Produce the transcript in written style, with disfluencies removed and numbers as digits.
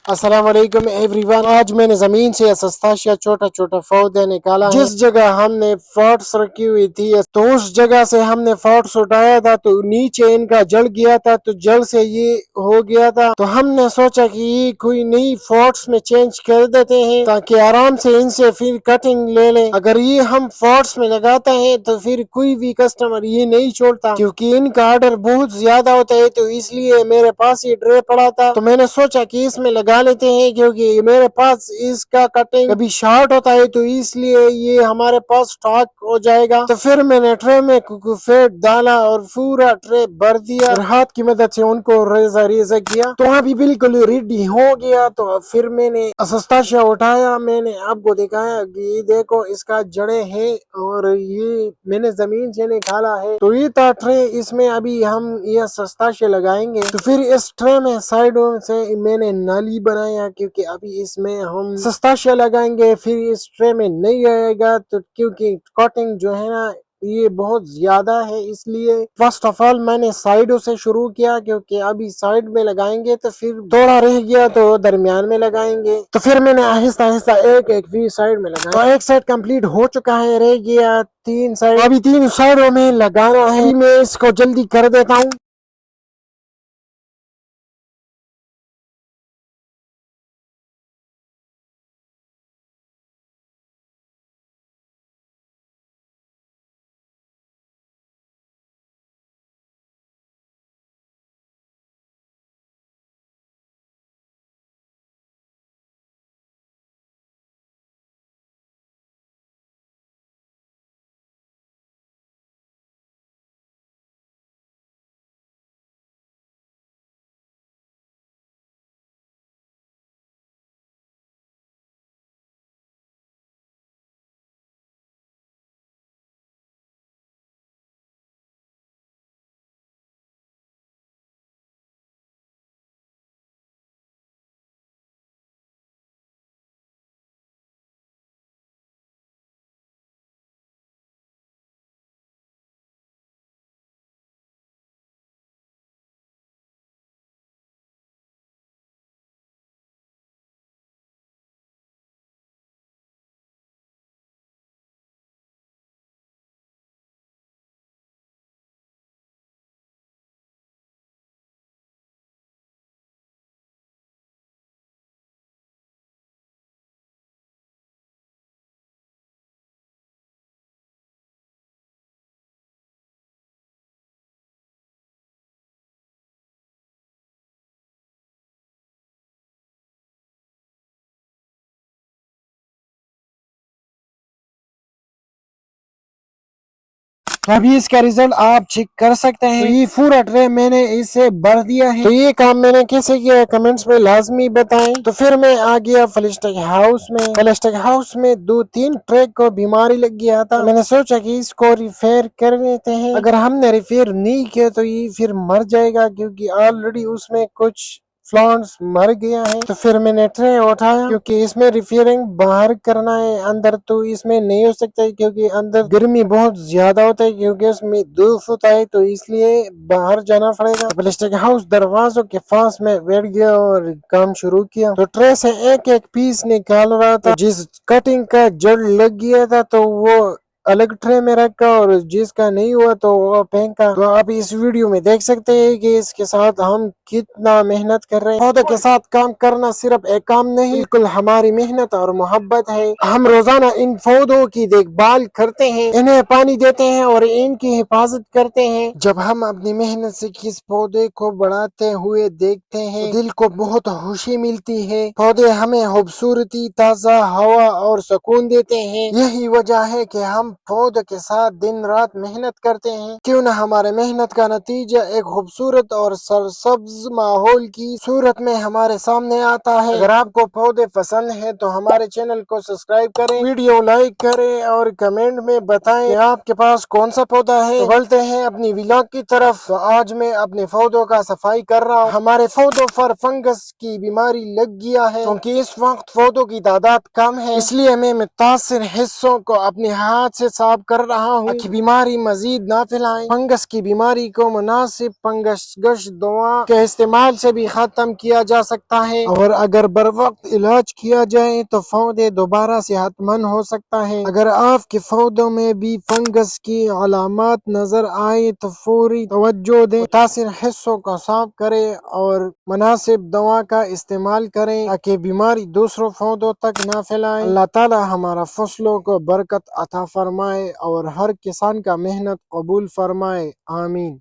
अस्सलाम वालेकुम एवरीवन। आज मैंने जमीन से सस्ताशिया छोटा छोटा पौधा निकाला। जिस जगह हमने फ्रॉट्स रखी हुई थी तो उस जगह से हमने फ्रॉट्स उठाया था तो नीचे इनका जल गया था, तो जल से ये हो गया था। तो हमने सोचा कि ये कोई नई फ्रॉट्स में चेंज कर देते हैं ताकि आराम से इनसे फिर कटिंग ले लें। अगर ये हम फ्रॉट्स में लगाते हैं तो फिर कोई भी कस्टमर ये नहीं छोड़ता क्योंकि इनका ऑर्डर बहुत ज्यादा होता है। तो इसलिए मेरे पास ये ट्रे पड़ा था तो मैंने सोचा कि इसमें लगा लेते हैं क्योंकि मेरे पास इसका कटिंग कभी शॉर्ट होता है तो इसलिए ये हमारे पास स्टॉक हो जाएगा। तो फिर मैंने ट्रे में फेट डाला और पूरा ट्रे भर दिया और हाथ की मदद से उनको रेजा रेजा किया तो अभी बिल्कुल रेडी हो गया। तो फिर मैंने सस्ताशिया उठाया, मैंने आपको दिखाया कि ये देखो इसका जड़े है और ये मैंने जमीन से निकाला है। तो ये था ट्रे, इसमें अभी हम ये सस्ताशिया लगाएंगे। तो फिर इस ट्रे में साइडों से मैंने नाली बनाया क्योंकि अभी इसमें हम सस्ताशिया लगाएंगे, फिर इस ट्रे में नहीं आएगा तो क्योंकि कटिंग जो है ना ये बहुत ज्यादा है। इसलिए फर्स्ट ऑफ ऑल मैंने साइडों से शुरू किया क्योंकि अभी साइड में लगाएंगे तो फिर थोड़ा रह गया तो दरमियान में लगाएंगे। तो फिर मैंने आहिस्ता आहिस्ता एक एक भी साइड में लगाया। तो एक साइड कंप्लीट हो चुका है, रह गया 3 साइड, अभी 3 साइडों में लगाना है। मैं इसको जल्दी कर देता हूँ। अभी इसका रिजल्ट आप चेक कर सकते हैं। तो ये पूरा ट्रे मैंने इसे भर दिया है। तो ये काम मैंने कैसे किया है कमेंट्स में लाजमी बताएं। तो फिर मैं आ गया प्लास्टिक हाउस में। प्लास्टिक हाउस में 2-3 ट्रे को बीमारी लग गया था। मैंने सोचा कि इसको रिपेयर कर देते हैं। अगर हमने रिपेयर नहीं किया तो ये फिर मर जाएगा क्योंकि ऑलरेडी उसमें कुछ प्लांट्स मर गया है। तो फिर मैंने ट्रे उठाया क्योंकि इसमें रिपेयरिंग बाहर करना है, अंदर तो इसमें नहीं हो सकता है क्योंकि अंदर गर्मी बहुत ज्यादा होता है क्योंकि उसमें धूप होता है तो इसलिए बाहर जाना पड़ेगा। प्लास्टिक हाउस दरवाजों के पास में बैठ गया और काम शुरू किया। तो ट्रे से एक एक पीस निकाल रहा था। जिस कटिंग का जड़ लग गया था तो वो अलग ट्रे में रखा और जिसका नहीं हुआ तो वो फेंका। तो आप इस वीडियो में देख सकते हैं कि इसके साथ हम कितना मेहनत कर रहे हैं। पौधों के साथ काम करना सिर्फ एक काम नहीं, बिल्कुल हमारी मेहनत और मोहब्बत है। हम रोजाना इन पौधों की देखभाल करते हैं, इन्हें पानी देते हैं और इनकी हिफाजत करते हैं। जब हम अपनी मेहनत से किस पौधे को बढ़ाते हुए देखते हैं तो दिल को बहुत खुशी मिलती है। पौधे हमें खूबसूरती, ताजा हवा और सुकून देते हैं। यही वजह है कि हम पौधों के साथ दिन रात मेहनत करते हैं। क्यों न हमारे मेहनत का नतीजा एक खूबसूरत और सरसब्ज माहौल की सूरत में हमारे सामने आता है। अगर आपको पौधे पसंद है तो हमारे चैनल को सब्सक्राइब करें, वीडियो लाइक करें और कमेंट में बताएं कि आपके पास कौन सा पौधा है। तो बढ़ते हैं अपनी व्लॉग की तरफ। तो आज मैं अपने पौधों का सफाई कर रहा हूँ। हमारे पौधों पर फंगस की बीमारी लग गया है क्योंकि इस वक्त पौधों की तादाद कम है, इसलिए मैं मुतासिर हिस्सों को अपने हाथ سے صاف کر رہا ہوں کہ بیماری مزید نہ پھیلائیں۔ فنگس کی بیماری کو مناسب فنگس کش دوا کے استعمال سے بھی ختم کیا جا سکتا ہے، اور اگر بر وقت علاج کیا جائے تو پودے دوبارہ صحت مند ہو سکتا ہے۔ اگر آپ کے پودوں میں بھی فنگس کی علامات نظر آئے تو فوری توجہ دیں، متاثر حصوں کو صاف کریں اور مناسب دوا کا استعمال کریں تاکہ بیماری دوسروں پودوں تک نہ پھیلائے۔ اللہ تعالی ہمارا فصلوں کو برکت عطا فرمائے اور ہر کسان کا محنت قبول فرمائے، آمین۔